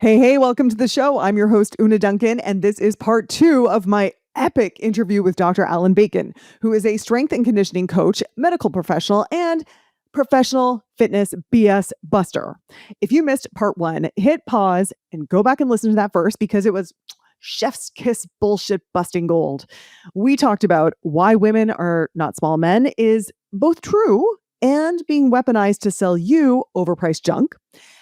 Hey, welcome to the show. I'm your host, Una Duncan, and this is part 2 of my epic interview with Dr. Allan Bacon, who is a strength and conditioning coach, medical professional, and professional fitness BS buster. If you missed part 1, hit pause and go back and listen to that first because it was chef's kiss bullshit busting gold. We talked about why women are not small men is both true and being weaponized to sell you overpriced junk.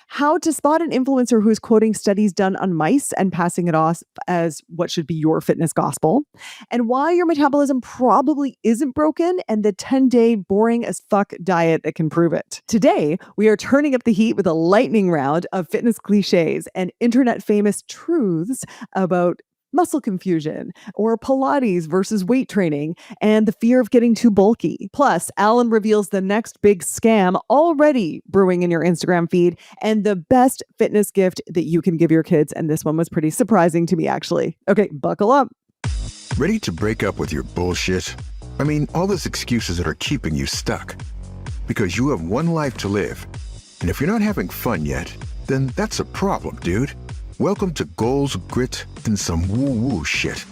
How to spot an influencer who's quoting studies done on mice and passing it off as what should be your fitness gospel, and why your metabolism probably isn't broken, and the 10-day boring as fuck diet that can prove it. Today, we are turning up the heat with a lightning round of fitness cliches and internet famous truths about muscle confusion, or Pilates versus weight training, and the fear of getting too bulky. Plus, Allan reveals the next big scam already brewing in your Instagram feed and the best fitness gift that you can give your kids. And this one was pretty surprising to me, actually. Okay, buckle up. Ready to break up with your bullshit? I mean, all those excuses that are keeping you stuck. Because you have one life to live. And if you're not having fun yet, then that's a problem, dude. Welcome to Goals, Grit, and some woo-woo shit.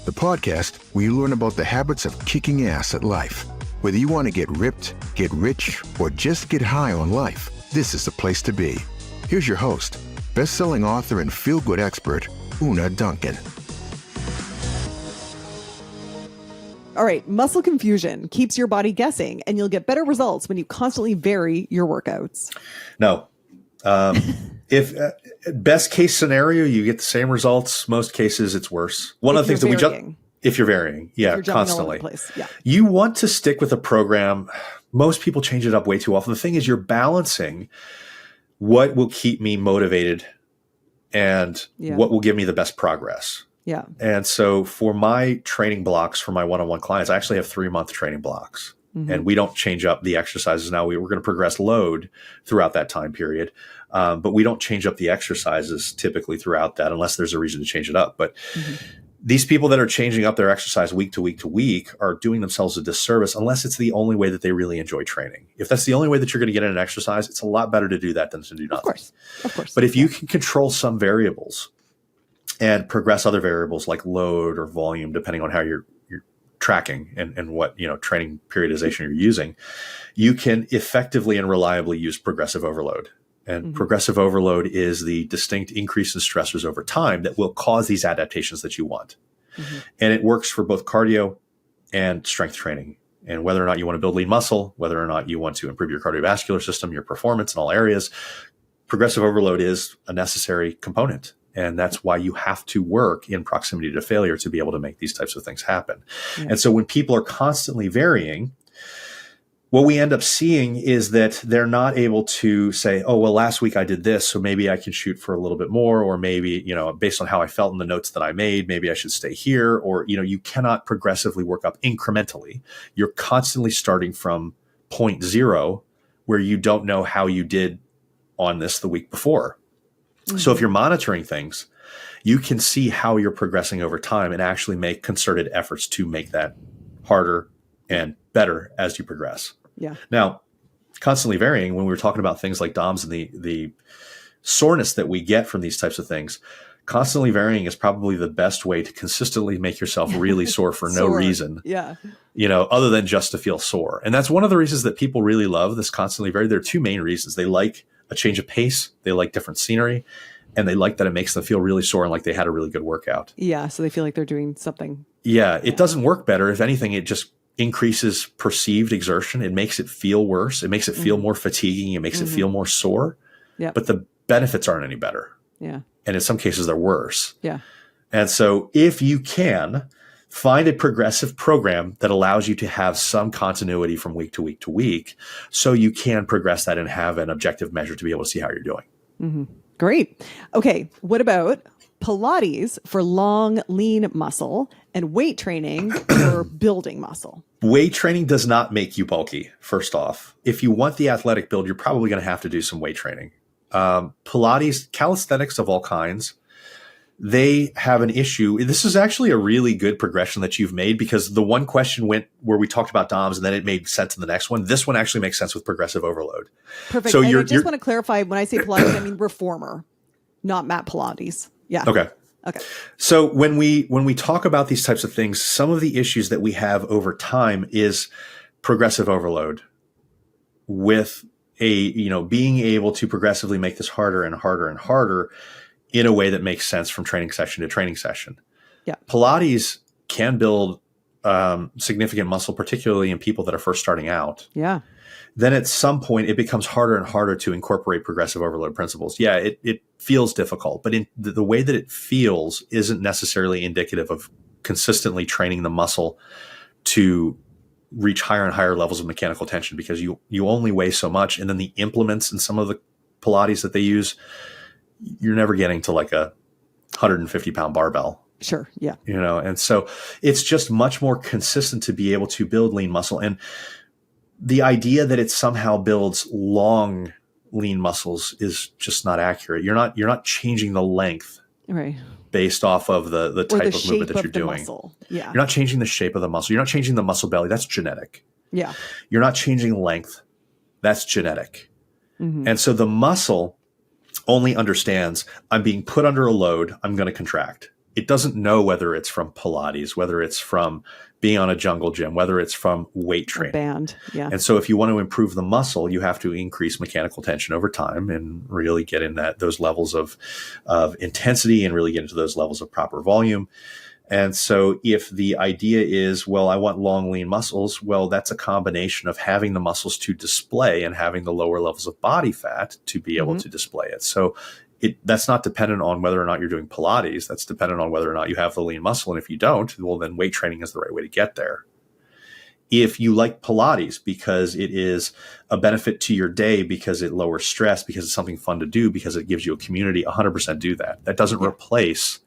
The podcast where you learn about the habits of kicking ass at life. Whether you want to get ripped, get rich, or just get high on life, this is the place to be. Here's your host, best-selling author and feel-good expert, Una Duncan. All right, muscle confusion keeps your body guessing, and you'll get better results when you constantly vary your workouts. No. If best case scenario, you get the same results. Most cases, it's worse. One of the things that if you're varying, constantly, you want to stick with a program. Most people change it up way too often. The thing is, you're balancing what will keep me motivated and what will give me the best progress. Yeah. And so for my training blocks for my one-on-one clients, I actually have 3-month training blocks. Mm-hmm. And we don't change up the exercises. Now we're going to progress load throughout that time period. But we don't change up the exercises typically throughout that unless there's a reason to change it up. But these people that are changing up their exercise week to week to week are doing themselves a disservice unless it's the only way that they really enjoy training. If that's the only way that you're going to get in an exercise, it's a lot better to do that than to do nothing. Of course. But if you can control some variables and progress other variables like load or volume, depending on how you're tracking and what training periodization you're using, you can effectively and reliably use progressive overload. And progressive overload is the distinct increase in stressors over time that will cause these adaptations that you want. And it works for both cardio and strength training. And whether or not you want to build lean muscle, whether or not you want to improve your cardiovascular system, your performance in all areas, progressive overload is a necessary component. And that's why you have to work in proximity to failure to be able to make these types of things happen. Yeah. And so when people are constantly varying, what we end up seeing is that they're not able to say, oh, well, last week I did this, so maybe I can shoot for a little bit more, or maybe, based on how I felt in the notes that I made, maybe I should stay here, or, you cannot progressively work up incrementally. You're constantly starting from point zero where you don't know how you did on this the week before. So if you're monitoring things, you can see how you're progressing over time and actually make concerted efforts to make that harder and better as you progress. Yeah. Now, constantly varying, when we were talking about things like DOMS and the soreness that we get from these types of things, constantly varying is probably the best way to consistently make yourself really sore for no reason. Yeah. Other than just to feel sore. And that's one of the reasons that people really love this constantly vary. There are two main reasons. They like a change of pace, they like different scenery, and they like that it makes them feel really sore and like they had a really good workout. Yeah, so they feel like they're doing something. Yeah, it doesn't work better. If anything, it just increases perceived exertion. It makes it feel worse. It makes it feel more fatiguing. It makes it feel more sore. Yeah. But the benefits aren't any better. Yeah. And in some cases, they're worse. Yeah. And so if you can find a progressive program that allows you to have some continuity from week to week to week, so you can progress that and have an objective measure to be able to see how you're doing. Great. Okay. What about Pilates for long, lean muscle and weight training for building muscle? Weight training does not make you bulky, first off. If you want the athletic build, you're probably going to have to do some weight training. Pilates, calisthenics of all kinds, they have an issue. This is actually a really good progression that you've made, because the one question went where we talked about DOMS and then it made sense in the next one. This one actually makes sense with progressive overload. Perfect. So and I just want to clarify, when I say Pilates, I mean reformer, not mat Pilates. Yeah. Okay. Okay. So when we talk about these types of things, some of the issues that we have over time is progressive overload with being able to progressively make this harder and harder and harder in a way that makes sense from training session to training session. Yeah. Pilates can build significant muscle, particularly in people that are first starting out. Yeah. Then at some point it becomes harder and harder to incorporate progressive overload principles. Yeah, it feels difficult, but in the way that it feels isn't necessarily indicative of consistently training the muscle to reach higher and higher levels of mechanical tension, because you only weigh so much. And then the implements in some of the Pilates that they use, you're never getting to like a 150-pound barbell. Sure. Yeah. And so it's just much more consistent to be able to build lean muscle. And the idea that it somehow builds long lean muscles is just not accurate. You're not changing the length Right. based off of the type of movement that you're doing. Muscle. Yeah. You're not changing the shape of the muscle. You're not changing the muscle belly. That's genetic. Yeah. You're not changing length. That's genetic. Mm-hmm. And so the muscle only understands, I'm being put under a load, I'm going to contract. It doesn't know whether it's from Pilates, whether it's from being on a jungle gym, whether it's from weight training. Band. Yeah. And so if you want to improve the muscle, you have to increase mechanical tension over time and really get in those levels of intensity and really get into those levels of proper volume. And so if the idea is, well, I want long, lean muscles, well, that's a combination of having the muscles to display and having the lower levels of body fat to be able to display it. So that's not dependent on whether or not you're doing Pilates. That's dependent on whether or not you have the lean muscle. And if you don't, well, then weight training is the right way to get there. If you like Pilates because it is a benefit to your day, because it lowers stress, because it's something fun to do, because it gives you a community, 100% do that. That doesn't replace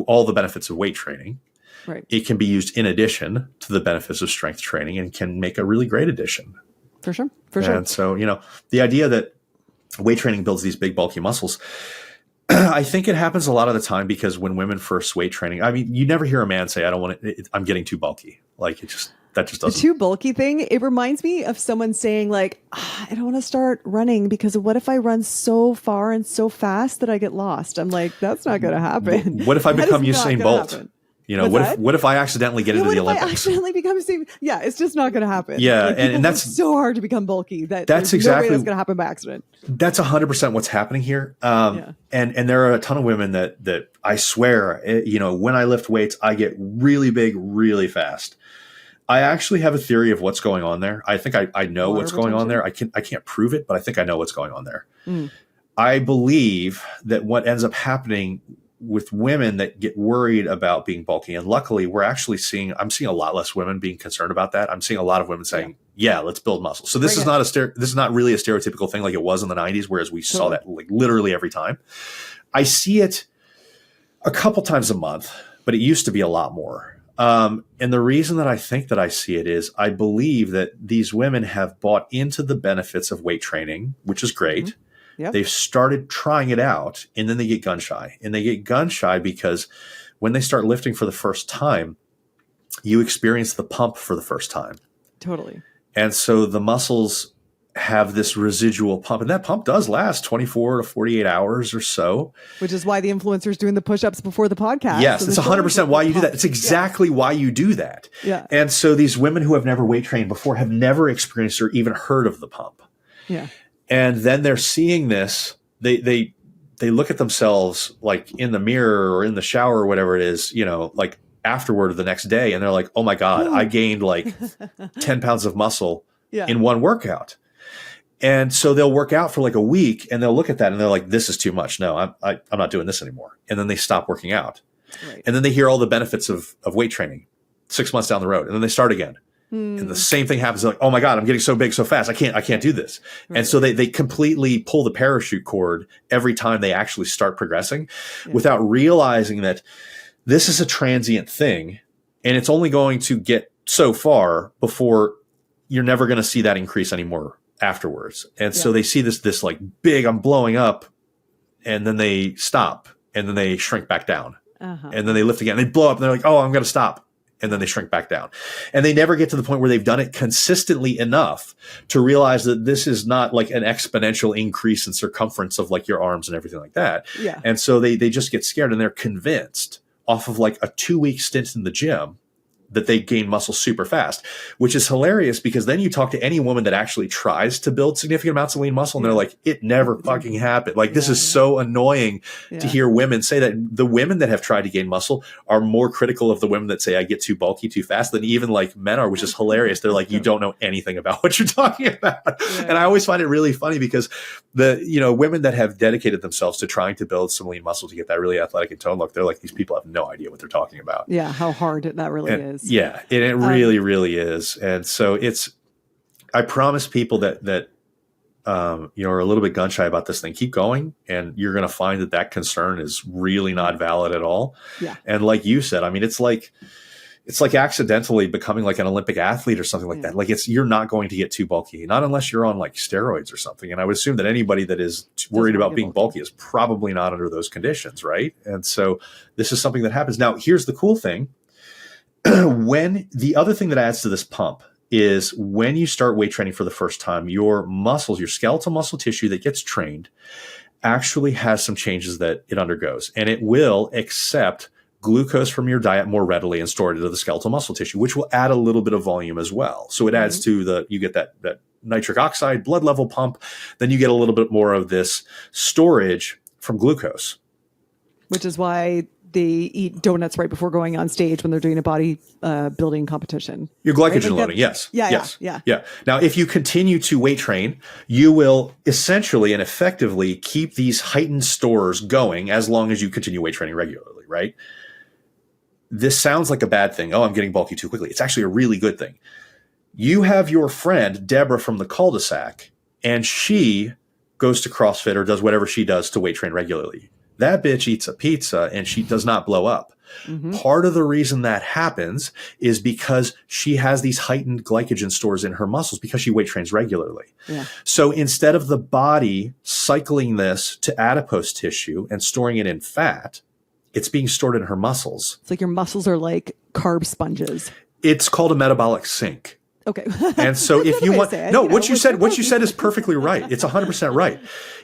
all the benefits of weight training. Right. It can be used in addition to the benefits of strength training and can make a really great addition. For sure. For sure. And so, the idea that weight training builds these big, bulky muscles, I think it happens a lot of the time because when women first weight training, I mean, you never hear a man say, I'm getting too bulky. Like that just doesn't. The too bulky thing, it reminds me of someone saying like, I don't want to start running because what if I run so far and so fast that I get lost? I'm like, that's not going to happen. What if I become Usain Bolt? Happen. What if I accidentally get into the Olympics? What if I accidentally become Usain? Yeah, it's just not going to happen. Yeah, like, and that's so hard to become bulky. That's exactly no way that's going to happen by accident. That's 100% what's happening here. And there are a ton of women that I swear, when I lift weights, I get really big, really fast. I actually have a theory of what's going on there. I think I know what's going on there. I can't prove it, but I think I know what's going on there. I believe that what ends up happening with women that get worried about being bulky, and luckily I'm seeing a lot less women being concerned about that. I'm seeing a lot of women saying, yeah, let's build muscle. So this is not really a stereotypical thing like it was in the 90s, whereas we saw that like literally every time. I see it a couple times a month, but it used to be a lot more. And the reason that I think that I see it is I believe that these women have bought into the benefits of weight training, which is great. Mm-hmm. Yep. They've started trying it out, and then they get gun shy. And they get gun shy because when they start lifting for the first time, you experience the pump for the first time. Totally. And so the muscles have this residual pump, and that pump does last 24 to 48 hours or so. Which is why the influencer's doing the push-ups before the podcast. Yes, it's 100% why you do that. It's exactly why you do that. Yeah. And so these women who have never weight trained before have never experienced or even heard of the pump. Yeah. And then they're seeing this, they look at themselves like in the mirror or in the shower or whatever it is, like afterward or the next day. And they're like, oh my God, I gained like 10 pounds of muscle in one workout. And so they'll work out for like a week and they'll look at that and they're like, this is too much. No, I'm not doing this anymore. And then they stop working out. Right. And then they hear all the benefits of weight training 6 months down the road. And then they start again. And the same thing happens. They're like, oh my God, I'm getting so big so fast. I can't do this. Right. And so they completely pull the parachute cord every time they actually start progressing without realizing that this is a transient thing. And it's only going to get so far before you're never going to see that increase anymore afterwards. And so they see this like big, I'm blowing up, and then they stop and then they shrink back down and then they lift again. They blow up and they're like, oh, I'm going to stop. and then they shrink back down. And they never get to the point where they've done it consistently enough to realize that this is not like an exponential increase in circumference of like your arms and everything like that. Yeah. And so they just get scared, and they're convinced off of like a 2-week stint in the gym that they gain muscle super fast, which is hilarious, because then you talk to any woman that actually tries to build significant amounts of lean muscle, and they're like, it never fucking happened. Like, this is so annoying to hear women say that. The women that have tried to gain muscle are more critical of the women that say I get too bulky too fast than even like men are, which is hilarious. They're like, you don't know anything about what you're talking about. And I always find it really funny, because the, you know, women that have dedicated themselves to trying to build some lean muscle to get that really athletic and toned look, they're like, these people have no idea what they're talking about. Yeah. How hard that really is. Yeah, and it really, really is. And so I promise people that you know, are a little bit gun shy about this thing, keep going, and you're going to find that concern is really not valid at all. Yeah. And like you said, I mean, it's like accidentally becoming like an Olympic athlete or something like that. Like, you're not going to get too bulky, not unless you're on like steroids or something. And I would assume that anybody that is worried about being bulky is probably not under those conditions, right? And so this is something that happens. Now, here's the cool thing. When the other thing that adds to this pump is when you start weight training for the first time, your muscles, your skeletal muscle tissue that gets trained actually has some changes that it undergoes, and it will accept glucose from your diet more readily and store it into the skeletal muscle tissue, which will add a little bit of volume as well. So it adds to you get that nitric oxide blood level pump, then you get a little bit more of this storage from glucose. Which is why they eat donuts right before going on stage when they're doing a body building competition. Your glycogen loading, yes. Yeah. Now, if you continue to weight train, you will essentially and effectively keep these heightened stores going as long as you continue weight training regularly, right? This sounds like a bad thing. Oh, I'm getting bulky too quickly. It's actually a really good thing. You have your friend, Deborah from the cul-de-sac, and she goes to CrossFit or does whatever she does to weight train regularly. That bitch eats a pizza and she does not blow up. Part of the reason that happens is because she has these heightened glycogen stores in her muscles because she weight trains regularly. So instead of the body cycling this to adipose tissue and storing it in fat, it's being stored in her muscles. It's like your muscles are like carb sponges. It's called a metabolic sink. Okay. And so if you want, what you said is perfectly right. It's 100% right.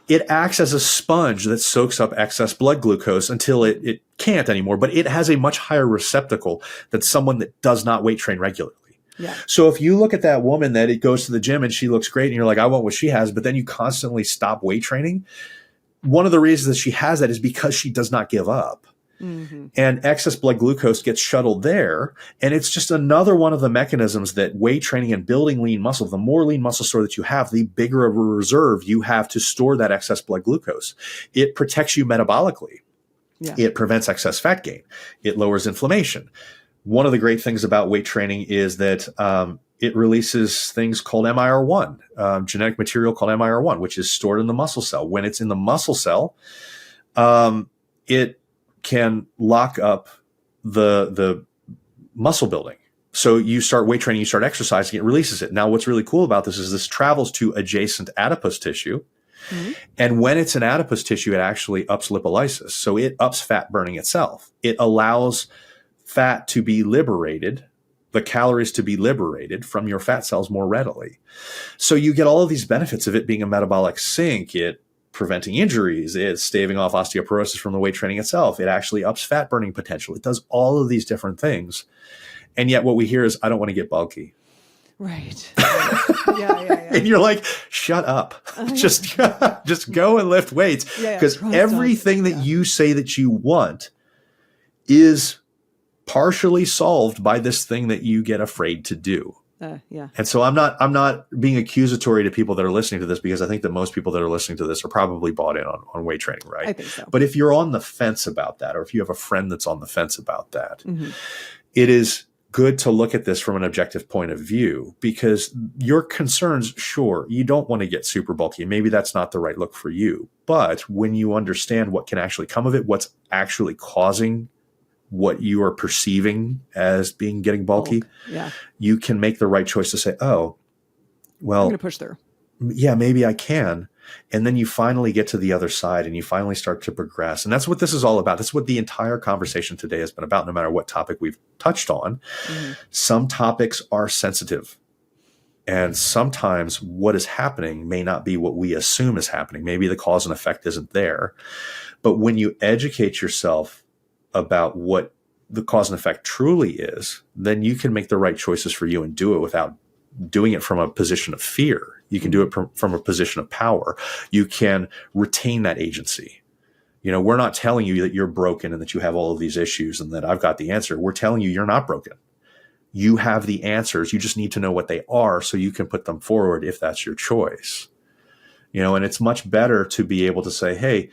It acts as a sponge that soaks up excess blood glucose until it can't anymore, but it has a much higher receptacle than someone that does not weight train regularly. Yeah. So if you look at that woman that it goes to the gym and she looks great and you're like, I want what she has, but then you constantly stop weight training. One of the reasons that she has that is because she does not give up. And excess blood glucose gets shuttled there. And it's just another one of the mechanisms that weight training and building lean muscle, the more lean muscle store that you have, the bigger of a reserve you have to store that excess blood glucose. It protects you metabolically. It prevents excess fat gain. It lowers inflammation. One of the great things about weight training is that it releases things called MIR1, genetic material called MIR1, which is stored in the muscle cell. When it's in the muscle cell, it can lock up the muscle building. So you start weight training, you start exercising, it releases it. Now, what's really cool about this is this travels to adjacent adipose tissue. And when it's in adipose tissue, it actually ups lipolysis. So it ups fat burning itself. It allows fat to be liberated, the calories to be liberated from your fat cells more readily. So you get all of these benefits of it being a metabolic sink. It preventing injuries, it's staving off osteoporosis from the weight training itself. It actually ups fat burning potential. It does all of these different things. And yet what we hear is, I don't want to get bulky. Right. And you're like, shut up. Just go and lift weights. Because everything that you say that you want is partially solved by this thing that you get afraid to do. And so I'm not being accusatory to people that are listening to this, because I think that most people that are listening to this are probably bought in on weight training, right? I think so. But if you're on the fence about that, or if you have a friend that's on the fence about that, it is good to look at this from an objective point of view, because your concerns, sure, you don't want to get super bulky. Maybe that's not the right look for you. But when you understand what can actually come of it, what's actually causing what you are perceiving as being getting bulky, you can make the right choice to say, oh, well, I'm going to push through. Yeah, maybe I can. And then you finally get to the other side and you finally start to progress. And that's what this is all about. That's what the entire conversation today has been about, no matter what topic we've touched on. Mm-hmm. Some topics are sensitive. And sometimes what is happening may not be what we assume is happening. Maybe the cause and effect isn't there. But when you educate yourself about what the cause and effect truly is, then you can make the right choices for you and do it without doing it from a position of fear. You can do it from a position of power. You can retain that agency. You know, we're not telling you that you're broken and that you have all of these issues and that I've got the answer. We're telling you you're not broken. You have the answers. You just need to know what they are so you can put them forward if that's your choice. You know, and it's much better to be able to say, hey,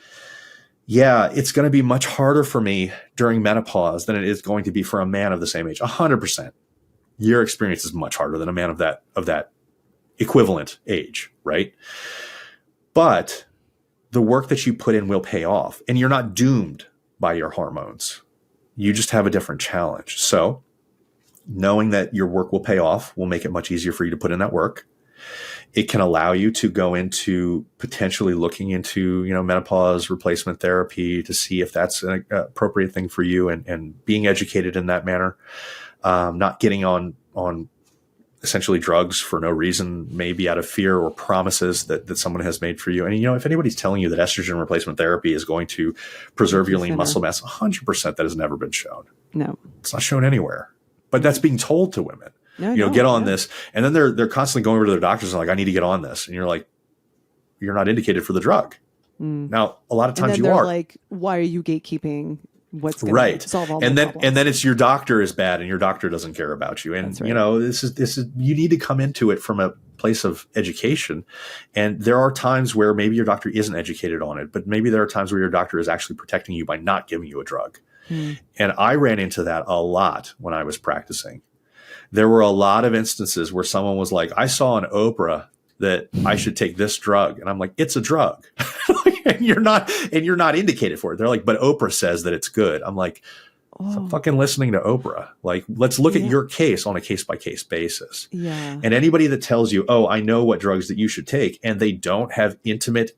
yeah, it's going to be much harder for me during menopause than it is going to be for a man of the same age. 100%. Your experience is much harder than a man of that equivalent age, right? But the work that you put in will pay off, and you're not doomed by your hormones. You just have a different challenge. So knowing that your work will pay off will make it much easier for you to put in that work. It can allow you to go into potentially looking into, you know, menopause replacement therapy to see if that's an appropriate thing for you, and being educated in that manner. Not getting on essentially drugs for no reason, maybe out of fear or promises that someone has made for you. And, you know, if anybody's telling you that estrogen replacement therapy is going to preserve your lean muscle mass, 100% that has never been shown. No. It's not shown anywhere. But that's being told to women. No, get on this. And then they're constantly going over to their doctors and like, I need to get on this. And you're like, you're not indicated for the drug. Now, a lot of times you are. Like, why are you gatekeeping what's going to solve all my problems? And then it's your doctor is bad and your doctor doesn't care about you. And, you know, this is, you need to come into it from a place of education. And there are times where maybe your doctor isn't educated on it, but maybe there are times where your doctor is actually protecting you by not giving you a drug. And I ran into that a lot when I was practicing. There were a lot of instances where someone was like, I saw on Oprah that I should take this drug. And I'm like, it's a drug. and you're not indicated for it. They're like, but Oprah says that it's good. I'm like, stop fucking listening to Oprah. Like, let's look at your case on a case-by-case basis. Yeah. And anybody that tells you, oh, I know what drugs that you should take, and they don't have intimate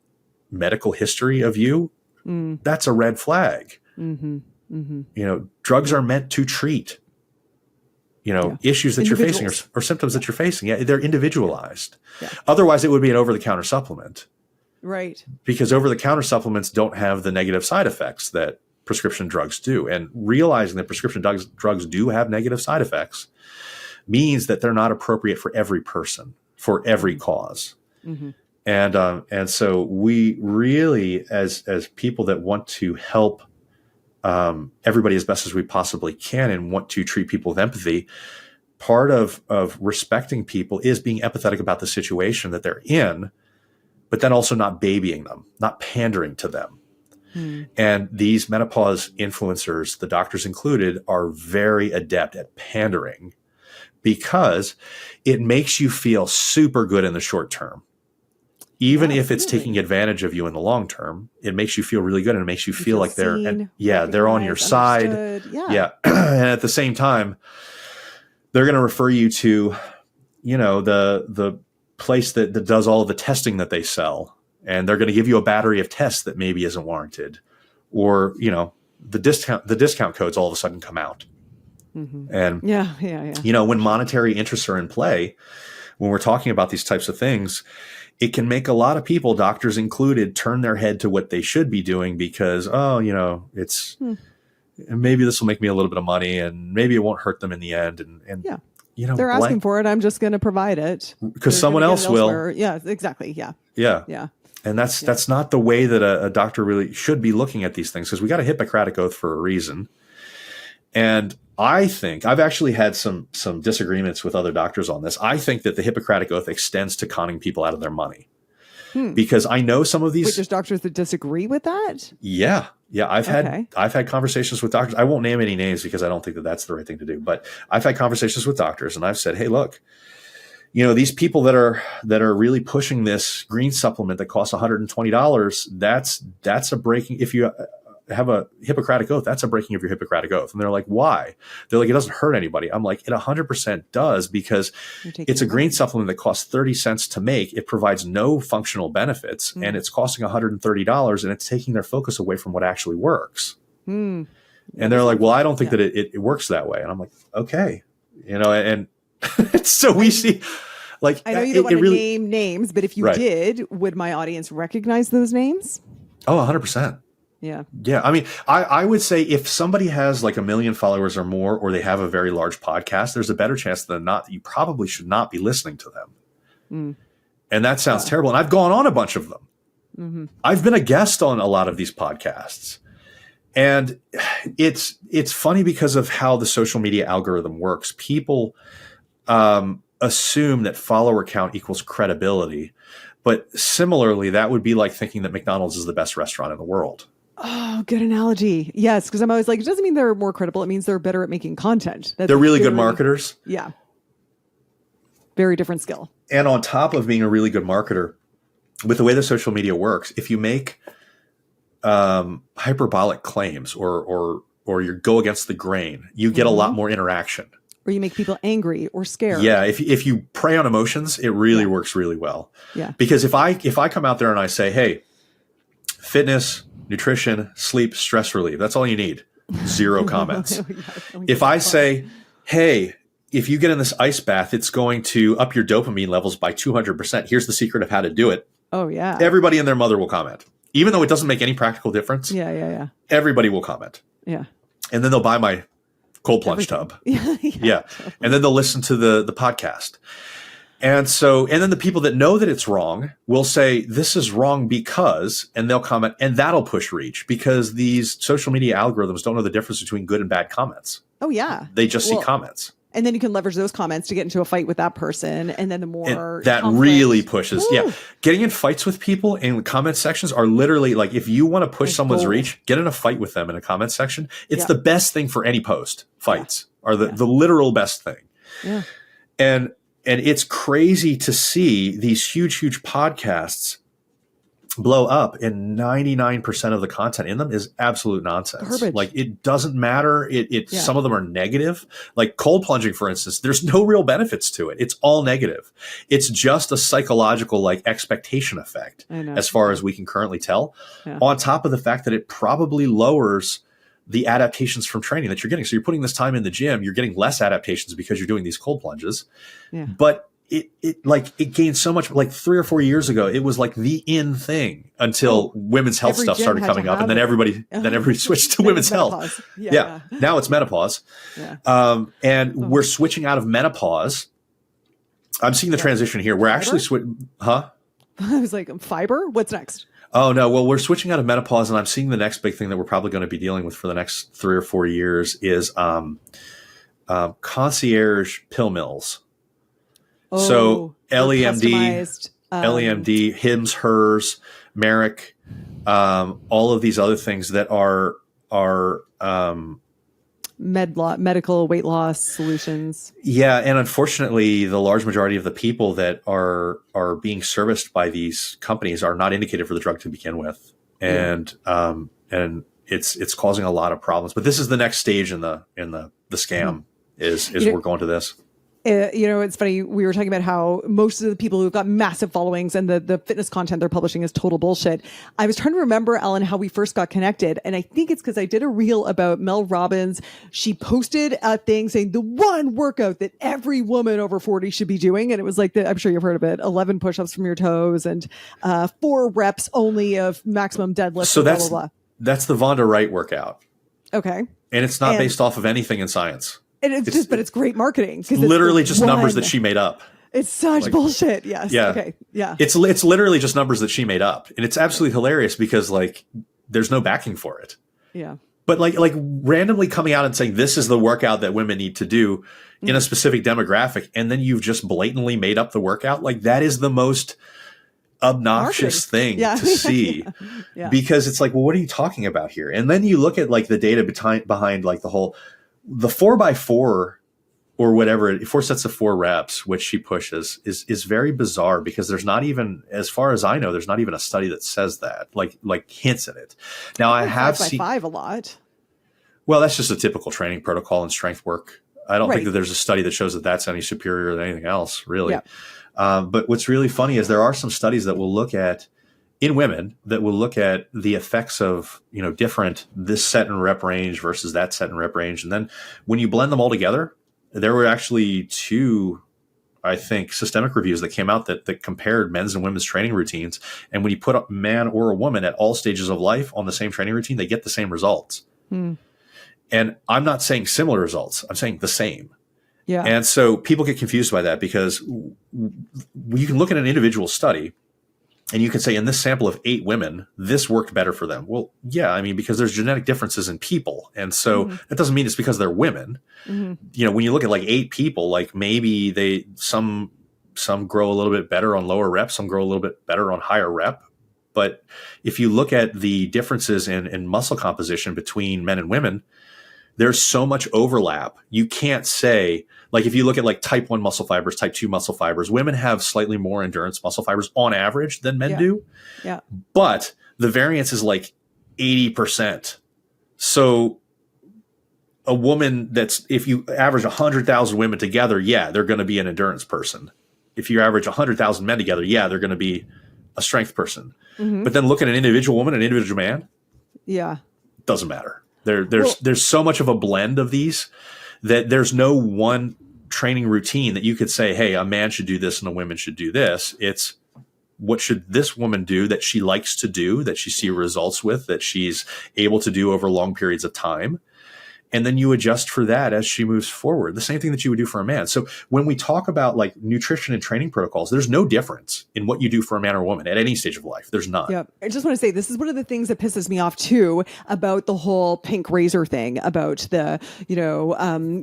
medical history of you, that's a red flag. Mm-hmm. Mm-hmm. You know, drugs are meant to treat, you know, issues that you're facing or symptoms that you're facing. Yeah, they're individualized. Yeah. Otherwise, it would be an over-the-counter supplement. Right. Because over-the-counter supplements don't have the negative side effects that prescription drugs do. And realizing that prescription drugs do have negative side effects means that they're not appropriate for every person, for every cause. Mm-hmm. And so we really, as people that want to help everybody as best as we possibly can and want to treat people with empathy, part of respecting people is being empathetic about the situation that they're in, but then also not babying them, not pandering to them. And these menopause influencers, the doctors included, are very adept at pandering because it makes you feel super good in the short term. Even if it's taking advantage of you in the long term, it makes you feel really good, and it makes you feel like they're on your side. Yeah. And at the same time, they're going to refer you to, you know, the place that does all of the testing that they sell. And they're going to give you a battery of tests that maybe isn't warranted, or, you know, the discount codes all of a sudden come out. Mm-hmm. And you know, when monetary interests are in play, when we're talking about these types of things, it can make a lot of people, doctors included, turn their head to what they should be doing because, oh, you know, it's maybe this will make me a little bit of money and maybe it won't hurt them in the end. And you know, they're asking for it. I'm just going to provide it because someone else will. Yeah, exactly. Yeah. And that's not the way that a doctor really should be looking at these things, because we got a Hippocratic oath for a reason. And I think I've actually had some disagreements with other doctors on this. I think that the Hippocratic oath extends to conning people out of their money, because I know some of these. Wait, there's doctors that disagree with that? Yeah. I've had conversations with doctors. I won't name any names because I don't think that that's the right thing to do. But I've had conversations with doctors, and I've said, hey, look, you know, these people that are really pushing this green supplement that costs $120, that's a breaking. a Hippocratic oath, that's a breaking of your Hippocratic oath. And they're like, why? They're like, it doesn't hurt anybody. I'm like, it 100% does, because it's a green supplement that costs 30 cents to make. It provides no functional benefits, and it's costing $130, and it's taking their focus away from what actually works. And they're like, well, I don't think that it works that way. And I'm like, okay, and so we see, like, I know you don't want to name names, but if you did, would my audience recognize those names? Oh, 100%. Yeah. Yeah. I mean, I would say if somebody has like 1 million followers or more, or they have a very large podcast, there's a better chance than not that you probably should not be listening to them. And that sounds terrible. And I've gone on a bunch of them. I've been a guest on a lot of these podcasts. And it's funny because of how the social media algorithm works. People assume that follower count equals credibility. But similarly, that would be like thinking that McDonald's is the best restaurant in the world. Oh, good analogy. Yes, because I'm always like, it doesn't mean they're more credible. It means they're better at making content. They're really good marketers. Yeah. Very different skill. And on top of being a really good marketer, with the way that social media works, if you make hyperbolic claims or you go against the grain, you get a lot more interaction. Or you make people angry or scared. Yeah, if you prey on emotions, it really works really well. Yeah. Because if I come out there and I say, hey, fitness, nutrition, sleep, stress relief, that's all you need. 0 comments. If I say, hey, if you get in this ice bath, it's going to up your dopamine levels by 200%. Here's the secret of how to do it. Oh, yeah. Everybody and their mother will comment. Even though it doesn't make any practical difference. Yeah. Everybody will comment. Yeah. And then they'll buy my cold plunge tub. Yeah. And then they'll listen to the podcast. And then the people that know that it's wrong will say, this is wrong because, and they'll comment, and that'll push reach, because these social media algorithms don't know the difference between good and bad comments. Oh, yeah. They just see comments. And then you can leverage those comments to get into a fight with that person. And then the more and that conflict, really pushes. Woo. Yeah. Getting in fights with people in comment sections are literally like, if you want to push someone's reach, get in a fight with them in a comment section. It's the best thing for any post. Fights are the literal best thing. Yeah. And it's crazy to see these huge podcasts blow up, and 99% of the content in them is absolute nonsense. Garbage. Like, it doesn't matter. Some of them are negative. Like cold plunging, for instance, there's no real benefits to it. It's all negative. It's just a psychological like expectation effect, as far as we can currently tell. Yeah. On top of the fact that it probably lowers the adaptations from training that you're getting. So you're putting this time in the gym, you're getting less adaptations because you're doing these cold plunges. Yeah. But it gained so much. Like 3 or 4 years ago, it was like the in thing until women's health stuff started coming up, and then everybody switched to women's health. Yeah. Now it's menopause. Yeah. And we're switching out of menopause. I'm seeing the transition here. We're actually switching. Huh? I was like, fiber? What's next? Oh, no. Well, we're switching out of menopause, and I'm seeing the next big thing that we're probably going to be dealing with for the next 3 or 4 years is concierge pill mills. Oh, so LEMD, Hims, Hers, Merrick, all of these other things that are medical weight loss solutions. Yeah, and unfortunately, the large majority of the people that are being serviced by these companies are not indicated for the drug to begin with, and it's causing a lot of problems. But this is the next stage in the scam. Is we're going to this. It's funny. We were talking about how most of the people who've got massive followings and the fitness content they're publishing is total bullshit. I was trying to remember, Allan, how we first got connected. And I think it's because I did a reel about Mel Robbins. She posted a thing saying the one workout that every woman over 40 should be doing. And it was like, I'm sure you've heard of it, 11 push-ups from your toes and 4 reps only of maximum deadlift. So blah, blah, blah. That's the Vonda Wright workout. Okay. And it's not based off of anything in science. And but it's great marketing. It's literally just numbers that she made up. It's such bullshit. Yes. Yeah. Okay. Yeah. It's literally just numbers that she made up. And it's absolutely hilarious because like there's no backing for it. Yeah. But like randomly coming out and saying this is the workout that women need to do in a specific demographic, and then you've just blatantly made up the workout, like that is the most obnoxious thing to see. Because it's like, well, what are you talking about here? And then you look at like the data behind like the 4x4 or whatever, 4 sets of 4 reps, which she pushes, is very bizarre because there's not even, as far as I know, there's not even a study that says that, like hints at it. Now I have 5 by seen 5 a lot. Well, that's just a typical training protocol and strength work. I don't Right. think that there's a study that shows that that's any superior than anything else, really. Yeah. But what's really funny is there are some studies that will look at, in women, that will look at the effects of, different, this set and rep range versus that set and rep range. And then when you blend them all together, there were actually 2, I think, systemic reviews that came out that compared men's and women's training routines. And when you put a man or a woman at all stages of life on the same training routine, they get the same results. And I'm not saying similar results. I'm saying the same. Yeah. And so people get confused by that because you can look at an individual study and you can say in this sample of 8 women, this worked better for them. Well, yeah, I mean, because there's genetic differences in people. And so that doesn't mean it's because they're women. When you look at like 8 people, like maybe some grow a little bit better on lower reps, some grow a little bit better on higher rep. But if you look at the differences in muscle composition between men and women, there's so much overlap. You can't say, like, if you look at like type 1 muscle fibers, type 2 muscle fibers, women have slightly more endurance muscle fibers on average than men do. Yeah. But the variance is like 80%. So a woman if you average 100,000 women together, they're going to be an endurance person. If you average 100,000 men together, they're going to be a strength person. But then look at an individual woman, an individual man. Yeah. Doesn't matter. There's so much of a blend of these that there's no one training routine that you could say, hey, a man should do this and a woman should do this. It's what should this woman do that she likes to do, that she sees results with, that she's able to do over long periods of time. And then you adjust for that as she moves forward. The same thing that you would do for a man. So when we talk about like nutrition and training protocols, there's no difference in what you do for a man or a woman at any stage of life. There's none. Yeah. I just want to say this is one of the things that pisses me off too about the whole pink razor thing about the,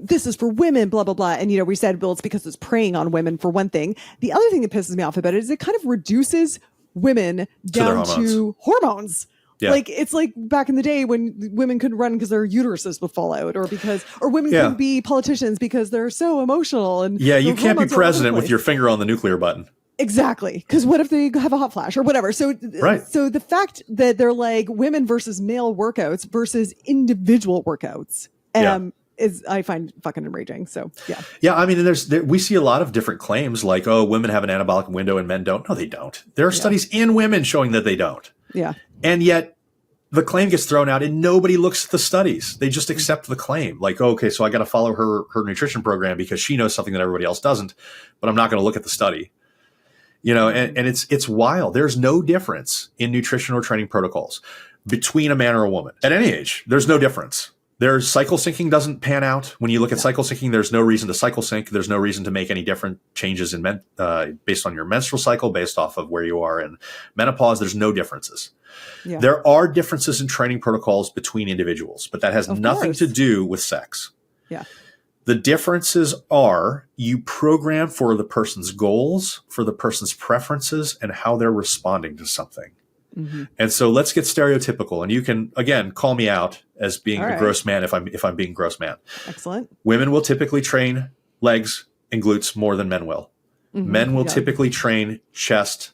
this is for women, blah, blah, blah. And, we said, well, it's because it's preying on women for one thing. The other thing that pisses me off about it is it kind of reduces women down to hormones. Yeah. Like it's like back in the day when women couldn't run because their uteruses would fall out, or women couldn't be politicians because they're so emotional. And you can't be president with your finger on the nuclear button. Exactly. Because what if they have a hot flash or whatever? So the fact that they're like women versus male workouts versus individual workouts is, I find, fucking enraging. So yeah. I mean, we see a lot of different claims like, oh, women have an anabolic window and men don't. No, they don't. There are studies in women showing that they don't. Yeah. And yet the claim gets thrown out and nobody looks at the studies. They just accept the claim. Like, okay, so I got to follow her nutrition program because she knows something that everybody else doesn't, but I'm not going to look at the study. And it's wild. There's no difference in nutrition or training protocols between a man or a woman at any age. There's no difference. There's cycle syncing doesn't pan out. When you look at cycle syncing, there's no reason to cycle sync. There's no reason to make any different changes in based on your menstrual cycle, based off of where you are in menopause. There's no differences. Yeah. There are differences in training protocols between individuals, but that has nothing to do with sex. Yeah. The differences are you program for the person's goals, for the person's preferences, and how they're responding to something. Mm-hmm. And so let's get stereotypical. And you can, again, call me out as being a gross man if I'm being gross man. Excellent. Women will typically train legs and glutes more than men will. Mm-hmm. Men will typically train chest,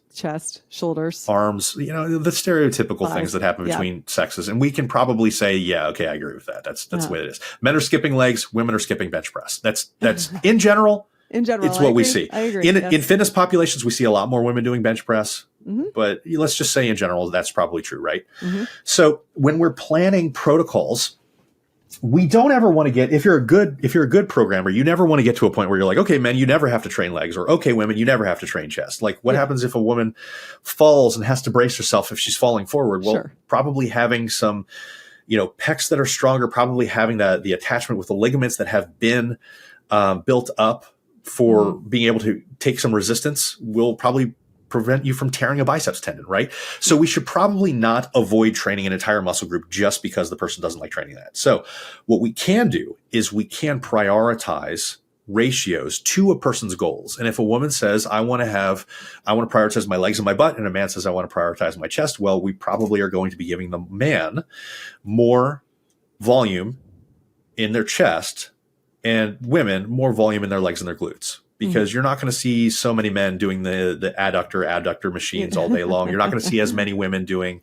shoulders, arms, the stereotypical things that happen between sexes. And we can probably say, I agree with that. That's the way it is. Men are skipping legs, women are skipping bench press. That's in general. In general, it's what we see. I agree. In fitness populations, we see a lot more women doing bench press. Mm-hmm. But let's just say in general, that's probably true, right? Mm-hmm. So when we're planning protocols, we don't ever want to get, if you're a good programmer, you never want to get to a point where you're like, okay, men, you never have to train legs, or okay, women, you never have to train chest. Like what happens if a woman falls and has to brace herself if she's falling forward? Well, probably having some, pecs that are stronger, probably having the attachment with the ligaments that have been built up for being able to take some resistance will probably prevent you from tearing a biceps tendon, right? So we should probably not avoid training an entire muscle group just because the person doesn't like training that. So what we can do is we can prioritize ratios to a person's goals. And if a woman says, I want to prioritize my legs and my butt, and a man says, I want to prioritize my chest, well, we probably are going to be giving the man more volume in their chest and women more volume in their legs and their glutes. Because you're not going to see so many men doing the adductor machines all day long. You're not going to see as many women doing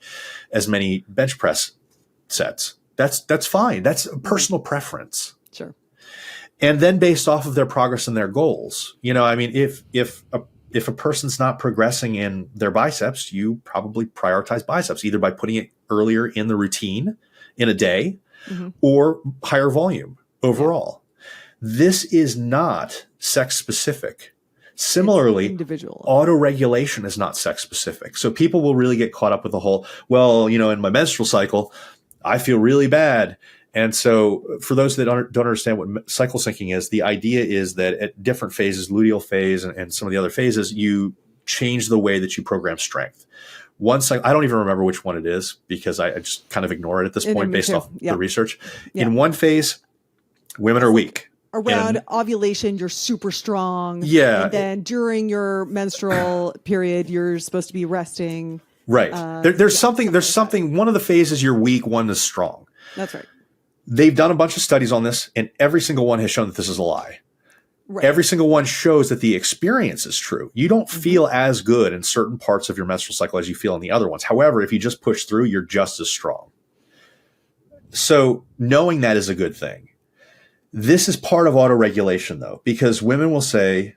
as many bench press sets. That's fine. That's a personal preference. Sure. And then based off of their progress and their goals, I mean, if a person's not progressing in their biceps, you probably prioritize biceps either by putting it earlier in the routine in a day or higher volume overall. This is not sex specific. Similarly, auto-regulation is not sex specific. So people will really get caught up with the whole, well, in my menstrual cycle, I feel really bad. And so for those that don't understand what cycle syncing is, the idea is that at different phases, luteal phase and some of the other phases, you change the way that you program strength. One cycle, I don't even remember which one it is because I just kind of ignore it at this point based off the research. Yeah. In one phase, women are weak. Around ovulation, you're super strong. Yeah. And then during your menstrual period, you're supposed to be resting. Right. There's something, one of the phases you're weak, one is strong. That's right. They've done a bunch of studies on this, and every single one has shown that this is a lie. Right. Every single one shows that the experience is true. You don't feel as good in certain parts of your menstrual cycle as you feel in the other ones. However, if you just push through, you're just as strong. So knowing that is a good thing. This is part of auto-regulation, though, because women will say,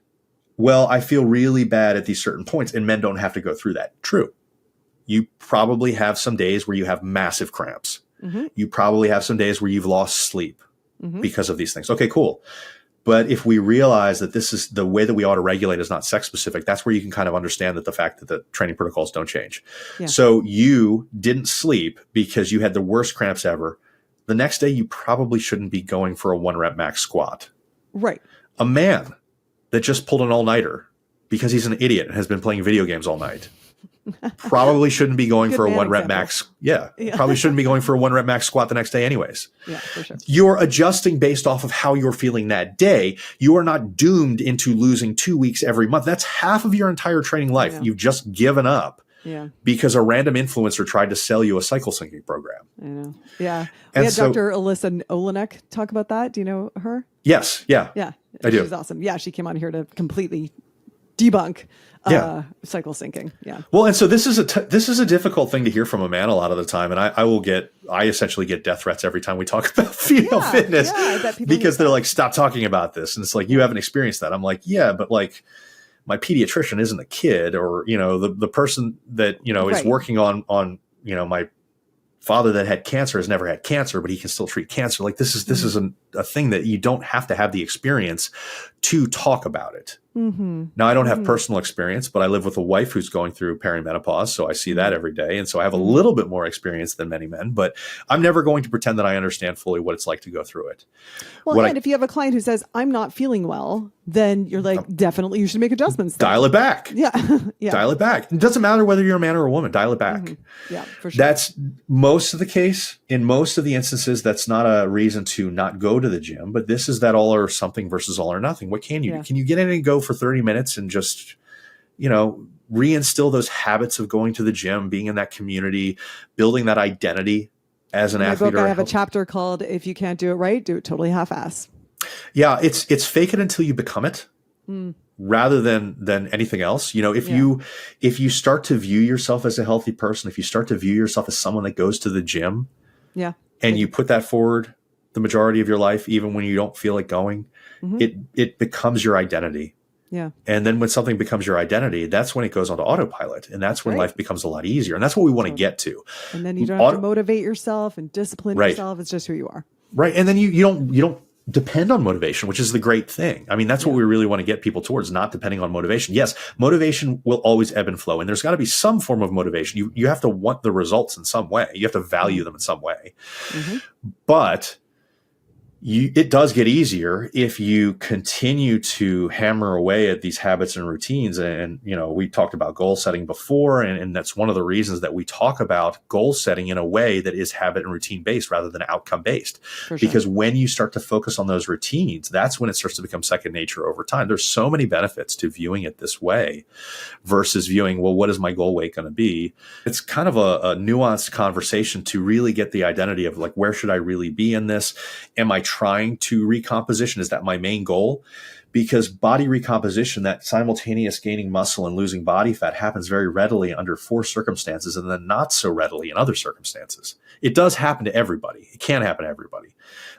well, I feel really bad at these certain points, and men don't have to go through that. True. You probably have some days where you have massive cramps. You probably have some days where you've lost sleep because of these things. Okay, cool. But if we realize that this is the way that we auto-regulate is not sex specific, that's where you can kind of understand that the fact that the training protocols don't change. Yeah. So you didn't sleep because you had the worst cramps ever. The next day, you probably shouldn't be going for a 1-rep max squat. Right. A man that just pulled an all-nighter because he's an idiot and has been playing video games all night probably shouldn't be going for a 1-rep max. Yeah. Probably shouldn't be going for a 1-rep max squat the next day anyways. Yeah, for sure. You're adjusting based off of how you're feeling that day. You are not doomed into losing 2 weeks every month. That's half of your entire training life. You've just given up. Yeah. Because a random influencer tried to sell you a cycle syncing program. I know. Yeah. We had Dr. Alyssa Olenek talk about that. Do you know her? Yes. Yeah. Yeah. I do. She's awesome. Yeah. She came on here to completely debunk cycle syncing. Yeah. Well, and so this is a difficult thing to hear from a man a lot of the time. And I essentially get death threats every time we talk about female fitness because they're like, stop talking about this. And it's like, you haven't experienced that. I'm like, yeah, but like, my pediatrician isn't a kid, or, the person that, is working on, my father that had cancer has never had cancer, but he can still treat cancer. Like this is a thing that you don't have to have the experience to talk about it. Now, I don't have personal experience, but I live with a wife who's going through perimenopause. So I see that every day. And so I have a little bit more experience than many men, but I'm never going to pretend that I understand fully what it's like to go through it. Well, if you have a client who says, I'm not feeling well, then you're like, definitely you should make adjustments. Dial it back. Yeah. Dial it back. It doesn't matter whether you're a man or a woman. Dial it back. Yeah, for sure. That's most of the case. In most of the instances, that's not a reason to not go to the gym, but this is that all or something versus all or nothing. What can you do? Can you get in and go for 30 minutes and just, reinstill those habits of going to the gym, being in that community, building that identity as an athlete? In my book, I have a chapter called "If You Can't Do It Right, Do It Totally Half-Ass." Yeah, it's fake it until you become it, rather than anything else. If you start to view yourself as a healthy person, if you start to view yourself as someone that goes to the gym, and you put that forward the majority of your life, even when you don't feel like going, it becomes your identity. Yeah. And then when something becomes your identity, that's when it goes onto autopilot. And that's when life becomes a lot easier. And that's what we want to get to. And then you don't have to motivate yourself and discipline yourself. It's just who you are. Right. And then you don't depend on motivation, which is the great thing. I mean, that's what we really want to get people towards, not depending on motivation. Yes, motivation will always ebb and flow. And there's got to be some form of motivation. You have to want the results in some way. You have to value them in some way. But it does get easier if you continue to hammer away at these habits and routines. And we talked about goal setting before, and that's one of the reasons that we talk about goal setting in a way that is habit and routine based rather than outcome based. Because when you start to focus on those routines, that's when it starts to become second nature over time. There's so many benefits to viewing it this way versus viewing, well, what is my goal weight going to be? It's kind of a nuanced conversation to really get the identity of like, where should I really be in this? Am I trying to recomposition? Is that my main goal? Because body recomposition, that simultaneous gaining muscle and losing body fat, happens very readily under 4 circumstances and then not so readily in other circumstances. It does happen to everybody. It can happen to everybody,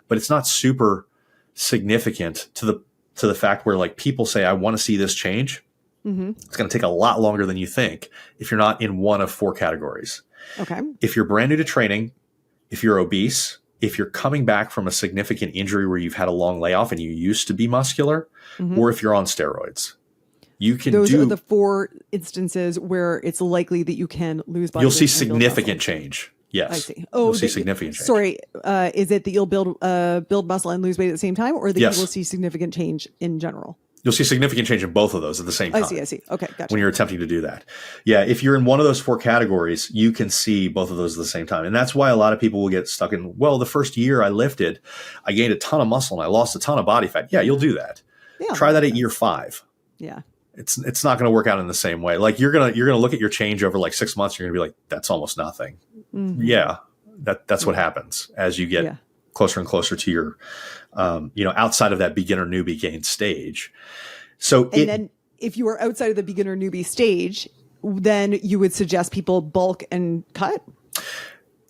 but it's not super significant to the fact where like people say, I want to see this change. It's going to take a lot longer than you think if you're not in one of 4 categories. Okay. If you're brand new to training, if you're obese, if you're coming back from a significant injury where you've had a long layoff and you used to be muscular, or if you're on steroids, you can Those are the 4 instances where it's likely that you can lose body weight. You'll see and build significant muscle. change. Yes. I see. Oh, you'll see significant change. Sorry. Is it that you'll build muscle and lose weight at the same time, or that Yes. you will see significant change in general? You'll see significant change in both of those at the same time. I see. Okay, gotcha. When you're attempting to do that. Yeah, if you're in one of those 4 categories, you can see both of those at the same time. And that's why a lot of people will get stuck in, well, the first year I lifted, I gained a ton of muscle and I lost a ton of body fat. Yeah, you'll do that. Yeah, try that at year 5. Yeah. It's not going to work out in the same way. Like you're going to look at your change over like 6 months. You're going to be like, that's almost nothing. Yeah, that's what happens as you get closer and closer to your, outside of that beginner newbie gain stage. So then if you are outside of the beginner newbie stage, then you would suggest people bulk and cut?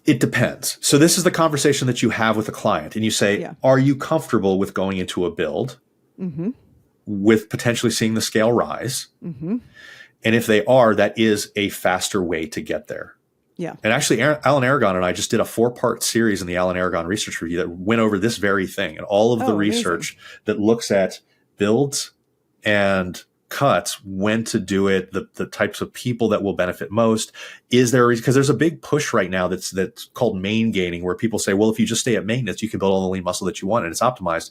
It depends. So this is the conversation that you have with a client and you say, are you comfortable with going into a build with potentially seeing the scale rise? And if they are, that is a faster way to get there. Yeah. And actually, Allan Aragon and I just did a 4-part series in the Allan Aragon Research Review that went over this very thing and all of the research that looks at builds and cuts, when to do it, the types of people that will benefit most. Is there a reason? Because there's a big push right now that's called main gaining, where people say, well, if you just stay at maintenance, you can build all the lean muscle that you want and it's optimized.